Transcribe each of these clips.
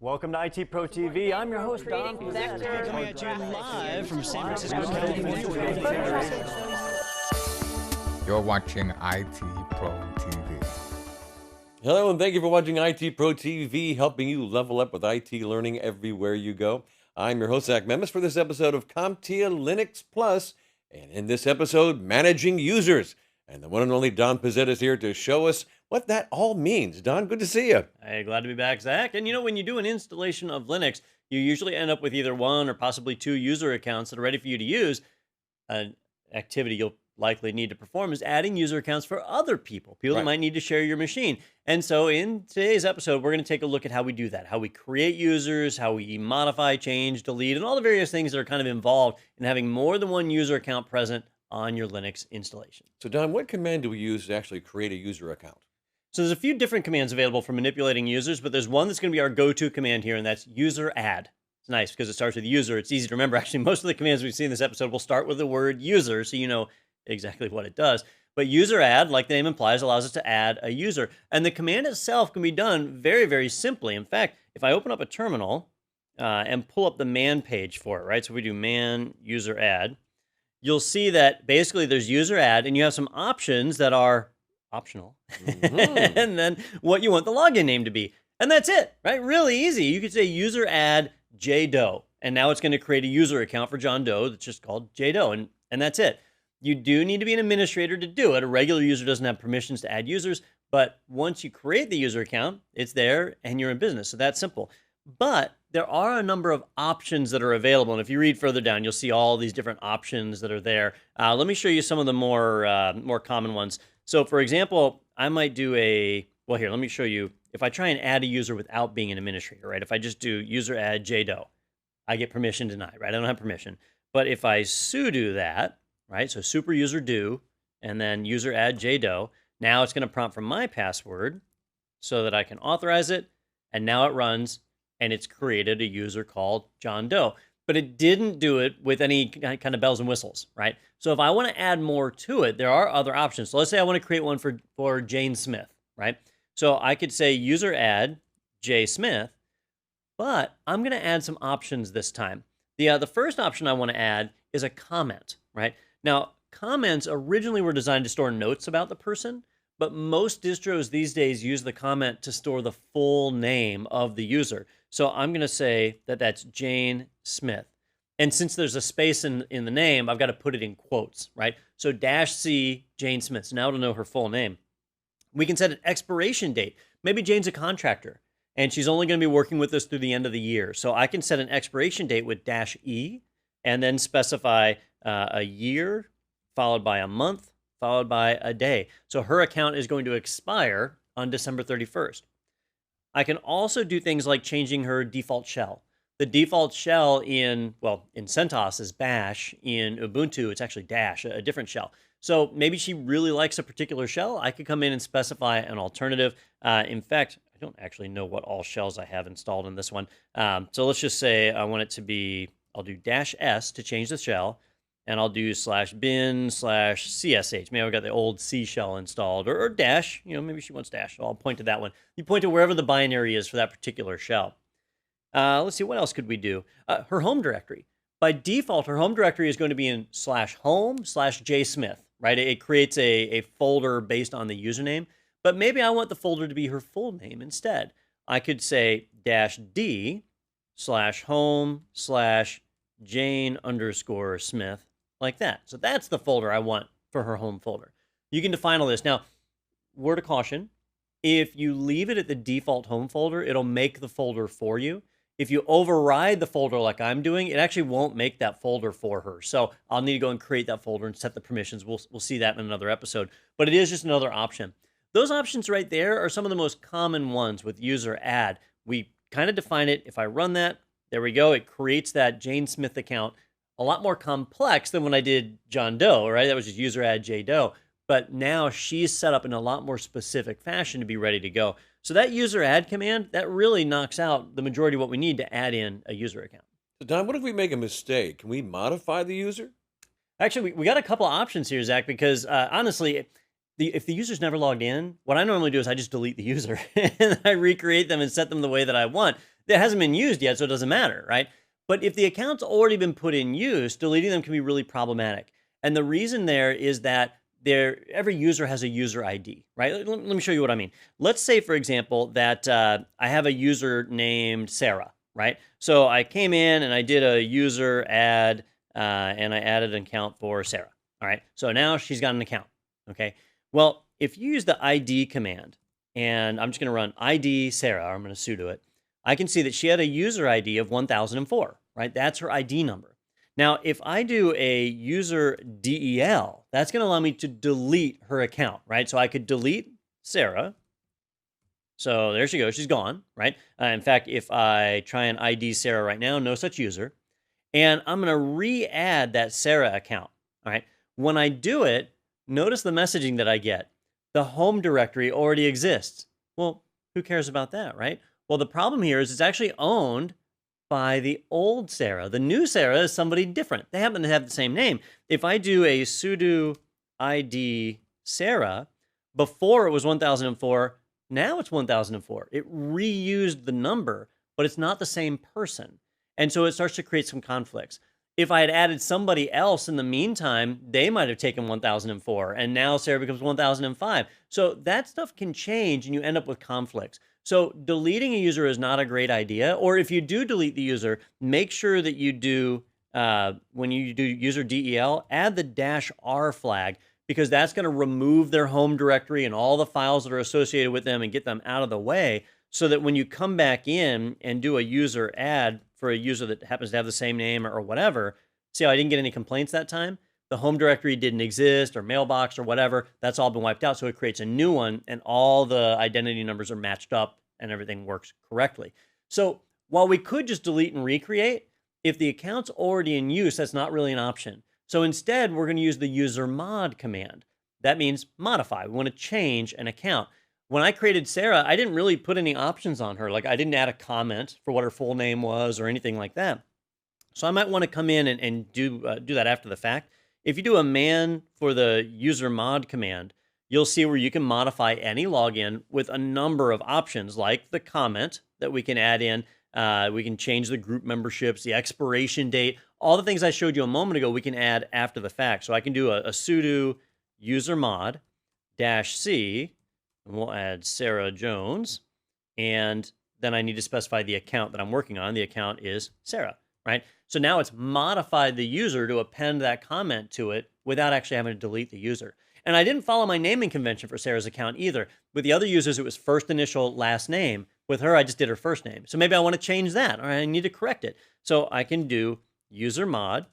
Welcome to IT Pro TV. I'm your host, Don Vector. Coming at you live from San Francisco, California. You're watching IT Pro TV. Hello, and thank you for watching IT Pro TV, helping you level up with IT learning everywhere you go. I'm your host, Zach Memis, for this episode of CompTIA Linux Plus, and in this episode, Managing Users. And the one and only Don Pezet is here to show us what that all means. Don, good to see you. Hey, glad to be back, Zach. And you know, when you do an installation of Linux, you usually end up with either one or possibly two user accounts that are ready for you to use. An activity you'll likely need to perform is adding user accounts for other people that might need to share your machine. And so in today's episode, we're going to take a look at how we do that, how we create users, how we modify, change, delete, and all the various things that are kind of involved in having more than one user account present on your Linux installation. So Don, what command do we use to actually create a user account? So there's a few different commands available for manipulating users, but there's one that's going to be our go-to command here, and that's user add. It's nice because it starts with user. It's easy to remember. Actually, most of the commands we've seen in this episode will start with the word user, so you know exactly what it does. But user add, like the name implies, allows us to add a user. And the command itself can be done very, very simply. In fact, if I open up a terminal and pull up the man page for it, right? So we do man user add, you'll see that basically there's user add, and you have some options that are optional, and then what you want the login name to be. And that's it, right? Really easy. You could say user add JDoe, and now it's going to create a user account for John Doe that's just called JDoe, and that's it. You do need to be an administrator to do it. A regular user doesn't have permissions to add users, but once you create the user account, it's there and you're in business. So that's simple. But there are a number of options that are available. And if you read further down, you'll see all these different options that are there. Let me show you some of the more common ones. So for example, I might do let me show you. If I try and add a user without being an administrator, right? If I just do user add JDoe, I get permission denied, right? I don't have permission. But if I sudo that, right? So super user do, and then user add JDoe, now it's going to prompt for my password so that I can authorize it. And now it runs, and it's created a user called John Doe. But it didn't do it with any kind of bells and whistles, right? So if I want to add more to it, there are other options. So let's say I want to create one for Jane Smith, right? So I could say user add J Smith, but I'm going to add some options this time. The first option I want to add is a comment, right? Now, comments originally were designed to store notes about the person, but most distros these days use the comment to store the full name of the user. So I'm going to say that that's Jane Smith. And since there's a space in the name, I've got to put it in quotes, right? So -C Jane Smith. So now it'll know her full name. We can set an expiration date. Maybe Jane's a contractor, and she's only going to be working with us through the end of the year. So I can set an expiration date with -E and then specify a year, followed by a month, followed by a day. So her account is going to expire on December 31st. I can also do things like changing her default shell. The default shell in CentOS is bash. In Ubuntu, it's actually dash, a different shell. So maybe she really likes a particular shell. I could come in and specify an alternative. In fact, I don't actually know what all shells I have installed in this one. So let's just say I want it to be, I'll do -S to change the shell, and I'll do /bin/CSH. Maybe I've got the old C shell installed, or dash, maybe she wants dash. So I'll point to that one. You point to wherever the binary is for that particular shell. Let's see, what else could we do? Her home directory. By default, her home directory is going to be in /home/jsmith, right? It creates a folder based on the username, but maybe I want the folder to be her full name instead. I could say -D /home/Jane_Smith, like that. So that's the folder I want for her home folder. You can define all this. Now, word of caution, if you leave it at the default home folder, it'll make the folder for you. If you override the folder like I'm doing, it actually won't make that folder for her. So I'll need to go and create that folder and set the permissions. We'll see that in another episode. But it is just another option. Those options right there are some of the most common ones with user add. We kind of define it. If I run that, there we go. It creates that Jane Smith account. A lot more complex than when I did John Doe, right? That was just user add JDoe. But now she's set up in a lot more specific fashion to be ready to go. So that user add command, that really knocks out the majority of what we need to add in a user account. So Don, what if we make a mistake? Can we modify the user? Actually, we got a couple of options here, Zach, because honestly, if the user's never logged in, what I normally do is I just delete the user and I recreate them and set them the way that I want. It hasn't been used yet, so it doesn't matter, right? But if the account's already been put in use, deleting them can be really problematic. And the reason there is that every user has a user ID, right? Let me show you what I mean. Let's say, for example, that I have a user named Sarah, right? So I came in and I did a user add, and I added an account for Sarah. All right. So now she's got an account. Okay. Well, if you use the ID command, and I'm just going to run ID Sarah, or I'm going to sudo it, I can see that she had a user ID of 1004, right? That's her ID number. Now, if I do a user DEL, that's going to allow me to delete her account, right? So I could delete Sarah. So there she goes. She's gone, right? In fact, if I try and ID Sarah right now, no such user. And I'm going to re-add that Sarah account, all right? When I do it, notice the messaging that I get. The home directory already exists. Well, who cares about that, right? Well, the problem here is it's actually owned by the old Sarah. The new Sarah is somebody different. They happen to have the same name. If I do a sudo ID Sarah, before it was 1004, now it's 1004. It reused the number, but it's not the same person. And so it starts to create some conflicts. If I had added somebody else in the meantime, they might have taken 1004, and now Sarah becomes 1005. So that stuff can change, and you end up with conflicts. So deleting a user is not a great idea. Or if you do delete the user, make sure that you do, when you do user DEL, add the -R flag, because that's going to remove their home directory and all the files that are associated with them and get them out of the way, so that when you come back in and do a user add for a user that happens to have the same name or whatever, see how I didn't get any complaints that time? The home directory didn't exist, or mailbox or whatever. That's all been wiped out. So it creates a new one, and all the identity numbers are matched up and everything works correctly. So while we could just delete and recreate, if the account's already in use, that's not really an option. So instead, we're going to use the user mod command. That means modify. We want to change an account. When I created Sarah, I didn't really put any options on her. Like, I didn't add a comment for what her full name was or anything like that. So I might want to come in and do that after the fact. If you do a man for the user mod command, you'll see where you can modify any login with a number of options, like the comment that we can add in. We can change the group memberships, the expiration date, all the things I showed you a moment ago, we can add after the fact. So I can do a sudo user mod -C, and we'll add Sarah Jones. And then I need to specify the account that I'm working on. The account is Sarah, right? So now it's modified the user to append that comment to it without actually having to delete the user. And I didn't follow my naming convention for Sarah's account either. With the other users, it was first initial, last name. With her, I just did her first name. So maybe I want to change that, or I need to correct it. So I can do user mod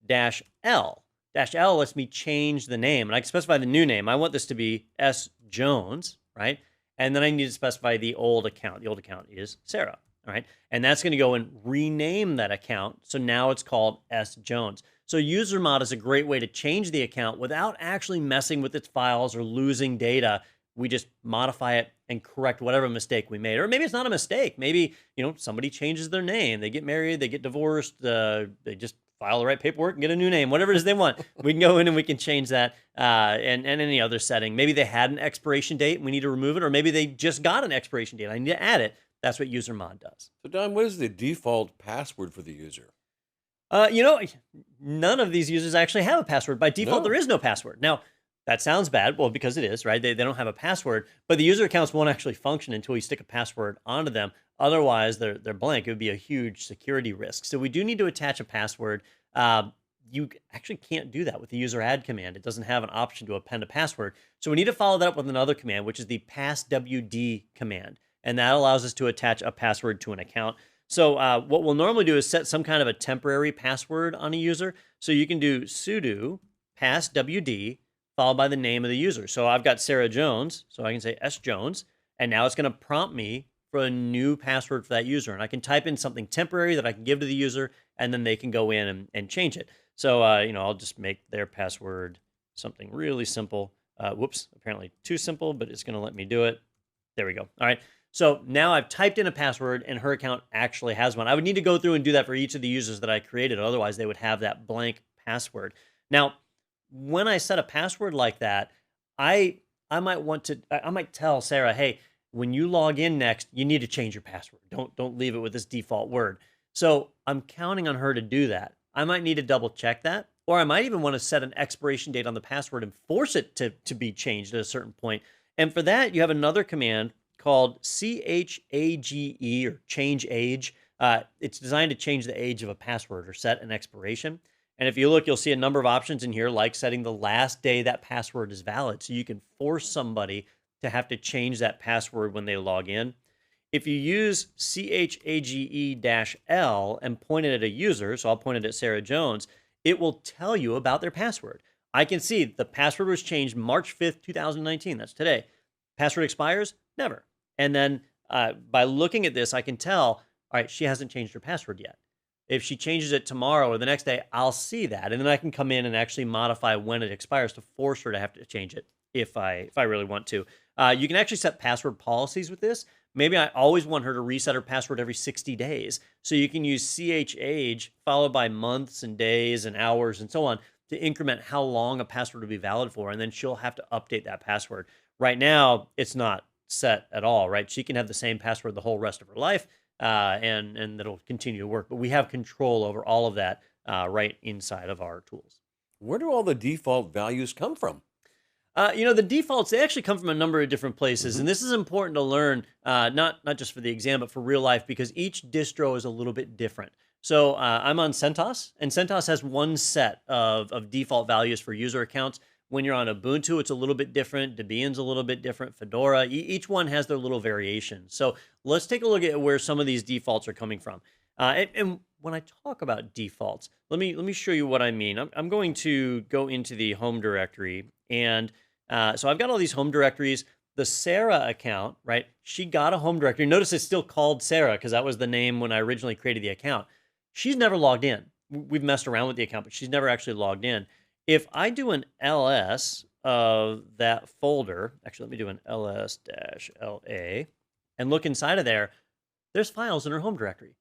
-L. -L lets me change the name, and I can specify the new name. I want this to be S. Jones, right? And then I need to specify the old account. The old account is Sarah, all right? And that's going to go and rename that account. So now it's called S. Jones. So user mod is a great way to change the account without actually messing with its files or losing data. We just modify it and correct whatever mistake we made. Or maybe it's not a mistake. Maybe, somebody changes their name. They get married, they get divorced, they just file the right paperwork and get a new name, whatever it is they want. We can go in and we can change that, and any other setting. Maybe they had an expiration date and we need to remove it, or maybe they just got an expiration date. I need to add it. That's what user mod does. So Don, what is the default password for the user? None of these users actually have a password. By default, No. There is no password. Now, that sounds bad. Well, because it is, right? They don't have a password, but the user accounts won't actually function until you stick a password onto them. Otherwise, they're blank. It would be a huge security risk. So we do need to attach a password. You actually can't do that with the user add command. It doesn't have an option to append a password. So we need to follow that up with another command, which is the passwd command. And that allows us to attach a password to an account. So what we'll normally do is set some kind of a temporary password on a user. So you can do sudo passwd followed by the name of the user. So I've got Sarah Jones, so I can say S. Jones, and now it's going to prompt me for a new password for that user. And I can type in something temporary that I can give to the user, and then they can go in and change it. So, I'll just make their password something really simple. Whoops, apparently too simple, but it's going to let me do it. There we go. All right. So now I've typed in a password, and her account actually has one. I would need to go through and do that for each of the users that I created. Otherwise, they would have that blank password. Now, when I set a password like that, I might tell Sarah, hey, when you log in next, you need to change your password. Don't leave it with this default word. So I'm counting on her to do that. I might need to double check that, or I might even want to set an expiration date on the password and force it to be changed at a certain point. And for that, you have another command called chage or change age. It's designed to change the age of a password or set an expiration. And if you look, you'll see a number of options in here, like setting the last day that password is valid. So you can force somebody to have to change that password when they log in. If you use chage-L and point it at a user, so I'll point it at Sarah Jones, it will tell you about their password. I can see the password was changed March 5th, 2019. That's today. Password expires? Never. And then by looking at this, I can tell, all right, she hasn't changed her password yet. If she changes it tomorrow or the next day, I'll see that. And then I can come in and actually modify when it expires to force her to have to change it if I really want to. You can actually set password policies with this. Maybe I always want her to reset her password every 60 days. So you can use chage followed by months and days and hours and so on to increment how long a password will be valid for. And then she'll have to update that password. Right now, it's not set at all, right? She can have the same password the whole rest of her life, and it'll continue to work. But we have control over all of that right inside of our tools. Where do all the default values come from? The defaults, they actually come from a number of different places. And this is important to learn, not just for the exam, but for real life, because each distro is a little bit different. So I'm on CentOS, and CentOS has one set of default values for user accounts. When you're on Ubuntu, it's a little bit different. Debian's a little bit different. Fedora, each one has their little variations. So let's take a look at where some of these defaults are coming from. And when I talk about defaults, let me show you what I mean. I'm going to go into the home directory, and so I've got all these home directories. The Sarah account, right? She got a home directory. Notice it's still called Sarah because that was the name when I originally created the account. She's never logged in. We've messed around with the account, but she's never actually logged in. If I do an ls of that folder, actually, let me do an ls-la and look inside of there, there's files in her home directory.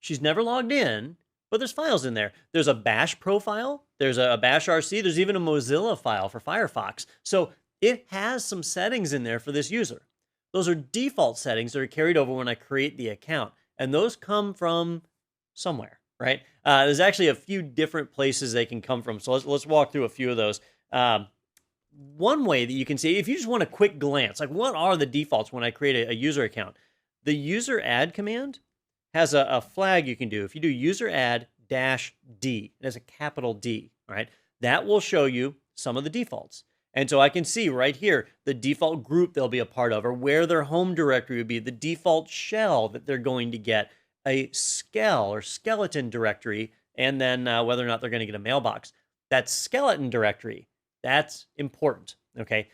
She's never logged in, but there's files in there. There's a bash profile, there's a bash RC, there's even a Mozilla file for Firefox. So it has some settings in there for this user. Those are default settings that are carried over when I create the account, and those come from somewhere, right? There's actually a few different places they can come from. So let's walk through a few of those. One way that you can see, if you just want a quick glance, like what are the defaults when I create a user account? The user add command has a flag you can do. If you do user add -D, it has a capital D, right? That will show you some of the defaults. And so I can see right here, the default group they'll be a part of, or where their home directory would be, the default shell that they're going to get, a skell or skeleton directory, and then whether or not they're going to get a mailbox. That skeleton directory, that's important, okay?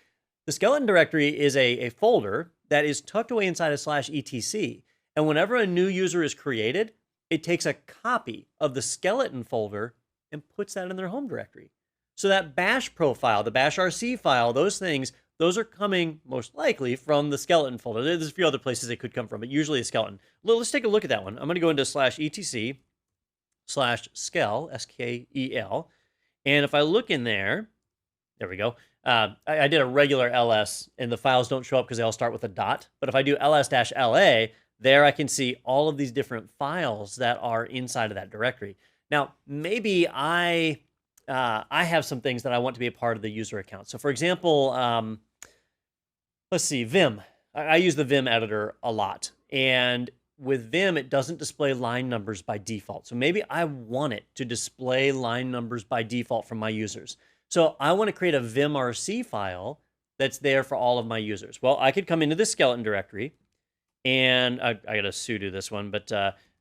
The skeleton directory is a folder that is tucked away inside of /etc. And whenever a new user is created, it takes a copy of the skeleton folder and puts that in their home directory. So that bash profile, the bash RC file, those things, those are coming most likely from the skeleton folder. There's a few other places they could come from, but usually a skeleton. Let's take a look at that one. I'm going to go into /etc/skell, S-K-E-L. And if I look in there we go. I did a regular ls, and the files don't show up because they all start with a dot. But if I do ls-la, there I can see all of these different files that are inside of that directory. Now, maybe I have some things that I want to be a part of the user account. So for example, let's see, Vim. I use the Vim editor a lot. And with Vim, it doesn't display line numbers by default. So maybe I want it to display line numbers by default from my users. So I want to create a vimrc file that's there for all of my users. Well, I could come into the skeleton directory, and I got to sudo this one, but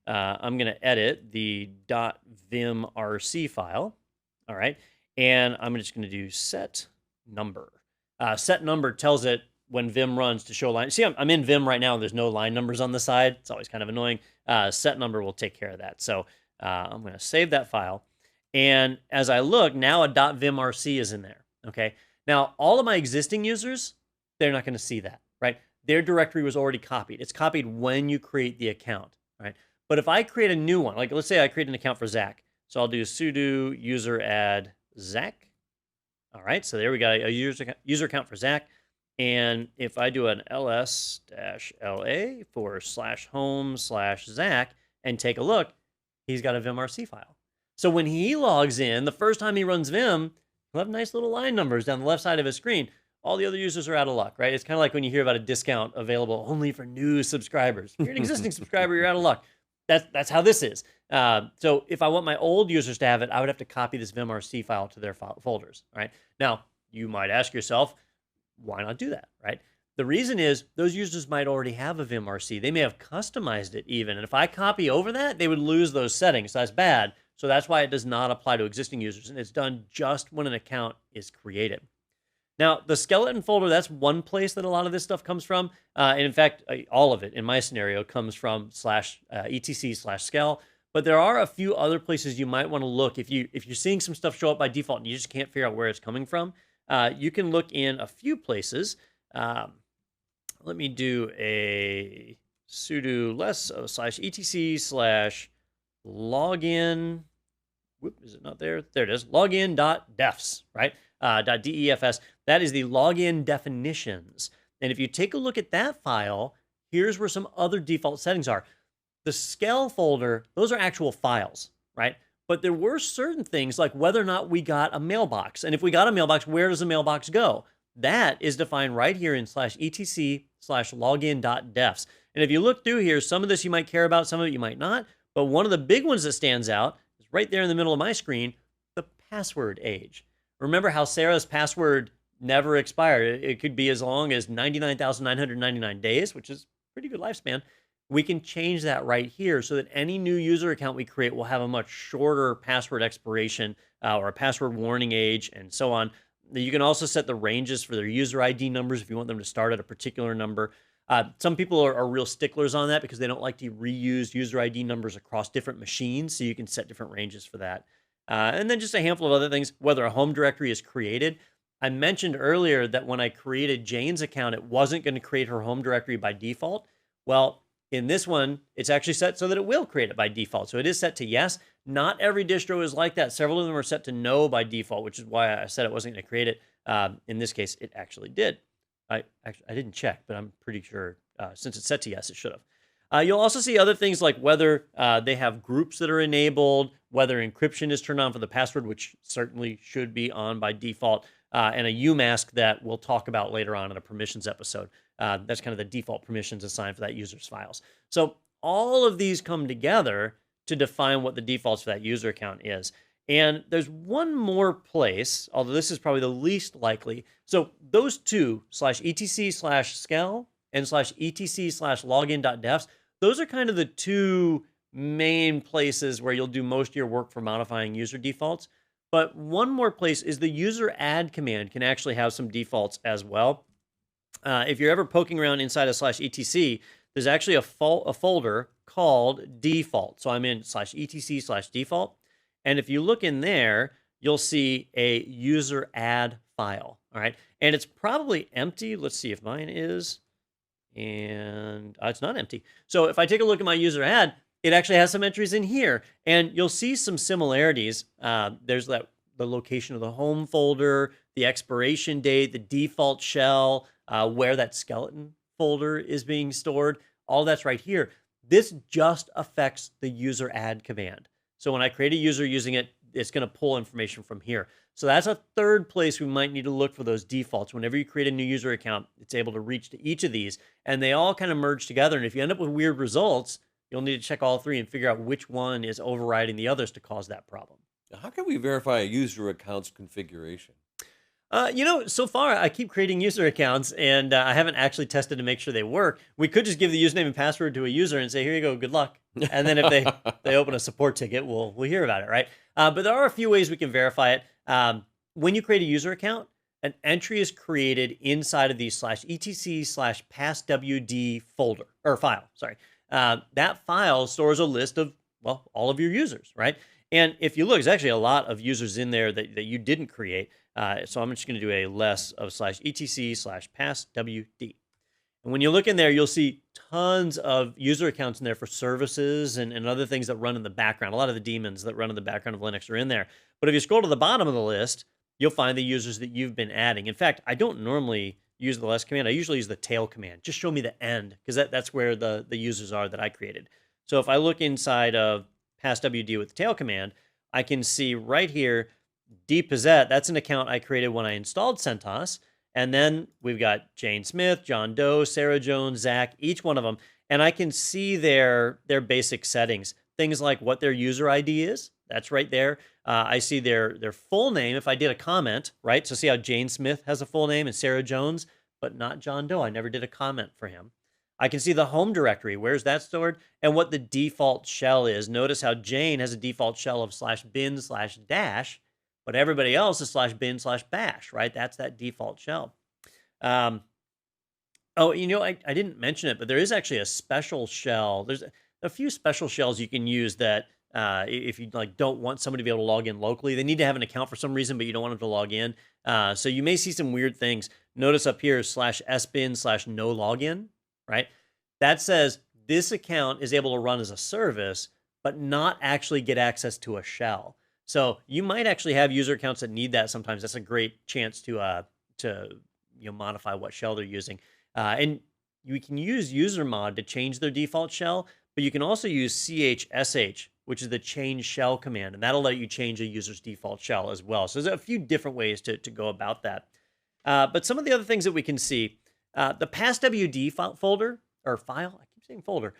I'm going to edit the .vimrc file. All right, and I'm just going to do set number. Set number tells it when Vim runs to show line. See, I'm in Vim right now, and there's no line numbers on the side. It's always kind of annoying. Set number will take care of that. So I'm going to save that file. And as I look, now a .vimrc is in there, okay? Now, all of my existing users, they're not going to see that, right? Their directory was already copied. It's copied when you create the account, right? But if I create a new one, like let's say I create an account for Zach. So I'll do sudo user add Zach. All right, so there we got a user account for Zach. And if I do an ls-la/home/Zach and take a look, he's got a vimrc file. So when he logs in, the first time he runs Vim, he'll have nice little line numbers down the left side of his screen. All the other users are out of luck, right? It's kind of like when you hear about a discount available only for new subscribers. If you're an existing subscriber, you're out of luck. That's how this is. So if I want my old users to have it, I would have to copy this vimrc file to their folders, right? Now, you might ask yourself, why not do that, right? The reason is those users might already have a vimrc. They may have customized it even. And if I copy over that, they would lose those settings. So that's bad. So that's why it does not apply to existing users. And it's done just when an account is created. Now, the skeleton folder, that's one place that a lot of this stuff comes from. And in fact, all of it in my scenario comes from /etc/skell. But there are a few other places you might want to look. If you're seeing some stuff show up by default and you just can't figure out where it's coming from, you can look in a few places. Let me do a sudo /etc/login. Whoop, is it not there? There it is. Login.defs, right? .defs. That is the login definitions. And if you take a look at that file, here's where some other default settings are. The skell folder, those are actual files, right? But there were certain things like whether or not we got a mailbox. And if we got a mailbox, where does the mailbox go? That is defined right here in /etc/login.defs. And if you look through here, some of this you might care about, some of it you might not. But one of the big ones that stands out is right there in the middle of my screen, the password age. Remember how Sarah's password never expired. It could be as long as 99,999 days, which is a pretty good lifespan. We can change that right here so that any new user account we create will have a much shorter password expiration or a password warning age and so on. You can also set the ranges for their user ID numbers if you want them to start at a particular number. Some people are real sticklers on that because they don't like to reuse user ID numbers across different machines, so you can set different ranges for that. And then just a handful of other things, whether a home directory is created. I mentioned earlier that when I created Jane's account, it wasn't going to create her home directory by default. Well, in this one, it's actually set so that it will create it by default. So it is set to yes. Not every distro is like that. Several of them are set to no by default, which is why I said it wasn't going to create it. In this case, it actually did. I didn't check, but I'm pretty sure since it's set to yes, it should have. You'll also see other things like whether they have groups that are enabled, whether encryption is turned on for the password, which certainly should be on by default, and a UMask that we'll talk about later on in a permissions episode. That's kind of the default permissions assigned for that user's files. So all of these come together to define what the defaults for that user account is. And there's one more place, although this is probably the least likely. So those two, /etc/skell and /etc/login.defs, those are kind of the two main places where you'll do most of your work for modifying user defaults. But one more place is the user add command can actually have some defaults as well. If you're ever poking around inside of /etc, there's actually a folder called default. So I'm in /etc/default. And if you look in there, you'll see a user add file. All right. And it's probably empty. Let's see if mine is. And it's not empty. So if I take a look at my user add, it actually has some entries in here. And you'll see some similarities. There's the location of the home folder, the expiration date, the default shell, where that skeleton folder is being stored. All that's right here. This just affects the user add command. So when I create a user using it, it's going to pull information from here. So that's a third place we might need to look for those defaults. Whenever you create a new user account, it's able to reach to each of these, and they all kind of merge together. And if you end up with weird results, you'll need to check all three and figure out which one is overriding the others to cause that problem. How can we verify a user account's configuration? So far I keep creating user accounts and I haven't actually tested to make sure they work. We could just give the username and password to a user and say, here you go, good luck. And then if they open a support ticket, we'll hear about it, right? But there are a few ways we can verify it. When you create a user account, an entry is created inside of the /etc/passwd folder or file. Sorry. That file stores a list of, well, all of your users, right? And if you look, there's actually a lot of users in there that you didn't create. So I'm just going to do a less of /etc/passwd. And when you look in there, you'll see tons of user accounts in there for services and other things that run in the background. A lot of the daemons that run in the background of Linux are in there. But if you scroll to the bottom of the list, you'll find the users that you've been adding. In fact, I don't normally use the less command, I usually use the tail command. Just show me the end, because that's where the users are that I created. So if I look inside of passwd with the tail command, I can see right here, dpossett, that's an account I created when I installed CentOS. And then we've got Jane Smith, John Doe, Sarah Jones, Zach, each one of them. And I can see their basic settings. Things like what their user ID is. That's right there. I see their full name if I did a comment, right? So see how Jane Smith has a full name and Sarah Jones, but not John Doe. I never did a comment for him. I can see the home directory. Where's that stored? And what the default shell is. Notice how Jane has a default shell of /bin/dash, but everybody else is /bin/bash, right? That's that default shell. Oh, I didn't mention it, but there is actually a special shell. There's a few special shells you can use that if you don't want somebody to be able to log in locally. They need to have an account for some reason, but you don't want them to log in. So you may see some weird things. Notice up here /sbin/no login, right? That says this account is able to run as a service, but not actually get access to a shell. So you might actually have user accounts that need that sometimes. That's a great chance to modify what shell they're using. And you can use usermod to change their default shell, but you can also use chsh, which is the change shell command, and that'll let you change a user's default shell as well. So there's a few different ways to go about that. But some of the other things that we can see, the passwd folder, or file, I keep saying folder,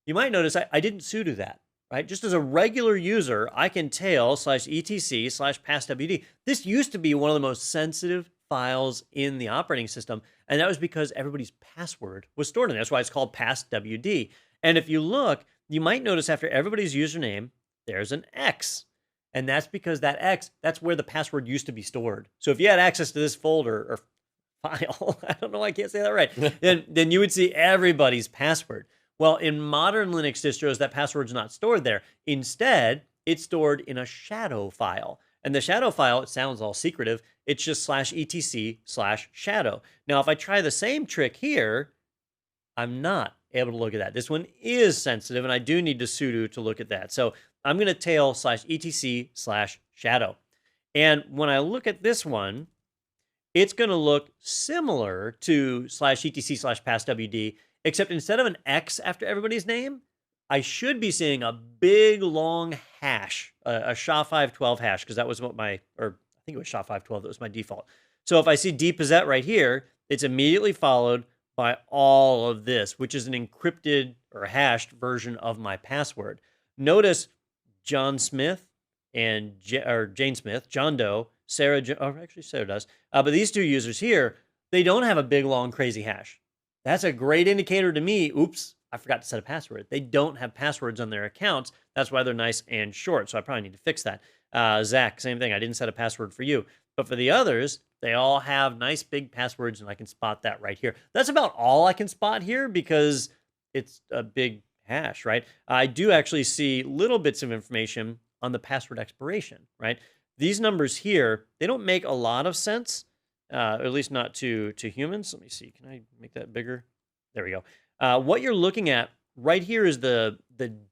you might notice I didn't sudo that, right? Just as a regular user, I can tail /etc/passwd. This used to be one of the most sensitive files in the operating system, and that was because everybody's password was stored in there. That's why it's called passwd. And if you look, you might notice after everybody's username, there's an X. And that's because that X, that's where the password used to be stored. So if you had access to this folder or file, I don't know why I can't say that right, then you would see everybody's password. Well, in modern Linux distros, that password's not stored there. Instead, it's stored in a shadow file. And the shadow file, it sounds all secretive, it's just /etc/shadow. Now, if I try the same trick here, I'm not able to look at that. This one is sensitive, and I do need to sudo to look at that. So I'm going to tail /etc/shadow. And when I look at this one, it's going to look similar to /etc/passwd, except instead of an X after everybody's name, I should be seeing a big long hash, a SHA-512 hash, because that was what I think it was SHA-512, that was my default. So if I see dpossett right here, it's immediately followed by all of this, which is an encrypted or hashed version of my password. Notice John Smith and Jane Smith, John Doe, Sarah, actually Sarah does, but these two users here, they don't have a big, long, crazy hash. That's a great indicator to me. Oops, I forgot to set a password. They don't have passwords on their accounts. That's why they're nice and short. So I probably need to fix that. Zach, same thing. I didn't set a password for you. But for the others, they all have nice big passwords, and I can spot that right here. That's about all I can spot here because it's a big hash, right? I do actually see little bits of information on the password expiration, right? These numbers here, they don't make a lot of sense, or at least not to humans. Let me see. Can I make that bigger? There we go. What you're looking at right here is the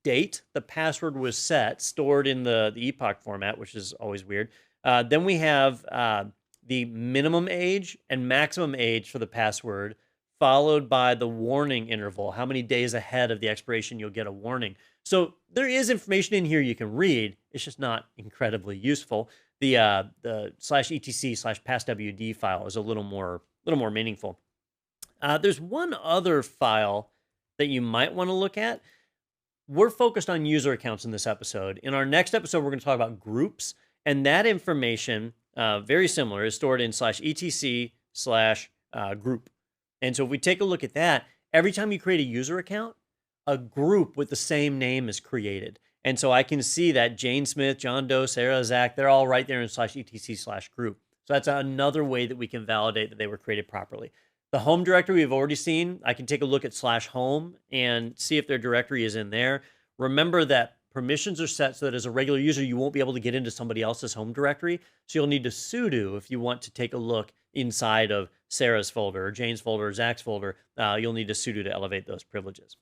date the password was set, stored in the epoch format, which is always weird. Then we have the minimum age and maximum age for the password, followed by the warning interval, how many days ahead of the expiration you'll get a warning. So there is information in here you can read. It's just not incredibly useful. The /etc/passwd file is a little more meaningful. There's one other file that you might want to look at. We're focused on user accounts in this episode. In our next episode, we're going to talk about groups, and that information, very similar, is stored in /etc/group. And so if we take a look at that, every time you create a user account, a group with the same name is created. And so I can see that Jane Smith, John Doe, Sarah, Zach, they're all right there in /etc/group. So that's another way that we can validate that they were created properly. The home directory we've already seen. I can take a look at /home and see if their directory is in there. Remember that permissions are set so that as a regular user, you won't be able to get into somebody else's home directory. So you'll need to sudo if you want to take a look inside of Sarah's folder or Jane's folder or Zach's folder. You'll need to sudo to elevate those privileges.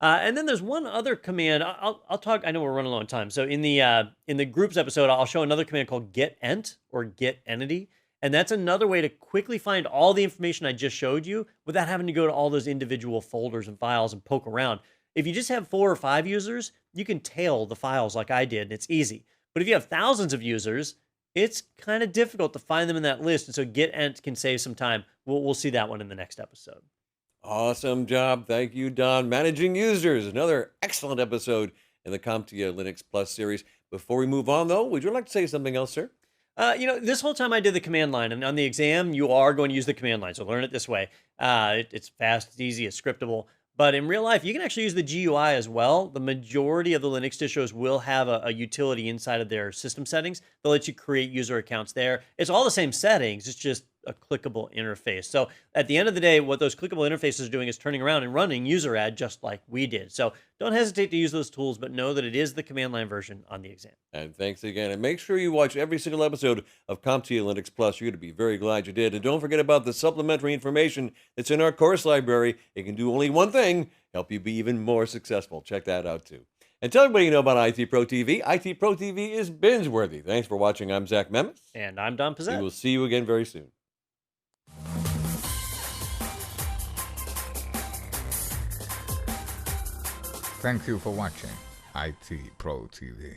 And then there's one other command. I'll talk. I know we're running low on time. So in the groups episode, I'll show another command called getEnt or getEntity. And that's another way to quickly find all the information I just showed you without having to go to all those individual folders and files and poke around. If you just have 4 or 5 users, you can tail the files like I did, and it's easy. But if you have thousands of users, it's kind of difficult to find them in that list. And so GetEnt can save some time. We'll see that one in the next episode. Awesome job. Thank you, Don. Managing users, another excellent episode in the CompTIA Linux Plus series. Before we move on, though, would you like to say something else, sir? This whole time I did the command line, and on the exam, you are going to use the command line. So learn it this way. It's fast, it's easy, it's scriptable. But in real life, you can actually use the GUI as well. The majority of the Linux distros will have a utility inside of their system settings. They'll let you create user accounts there. It's all the same settings. It's just a clickable interface. So at the end of the day, what those clickable interfaces are doing is turning around and running user ad just like we did. So don't hesitate to use those tools, but know that it is the command line version on the exam. And thanks again. And make sure you watch every single episode of CompTIA Linux Plus. You're going to be very glad you did. And don't forget about the supplementary information that's in our course library. It can do only one thing, help you be even more successful. Check that out too. And tell everybody you know about IT Pro TV. IT Pro TV is binge-worthy. Thanks for watching. I'm Zach Memis. And I'm Don Pizzette. We will see you again very soon. Thank you for watching IT Pro TV.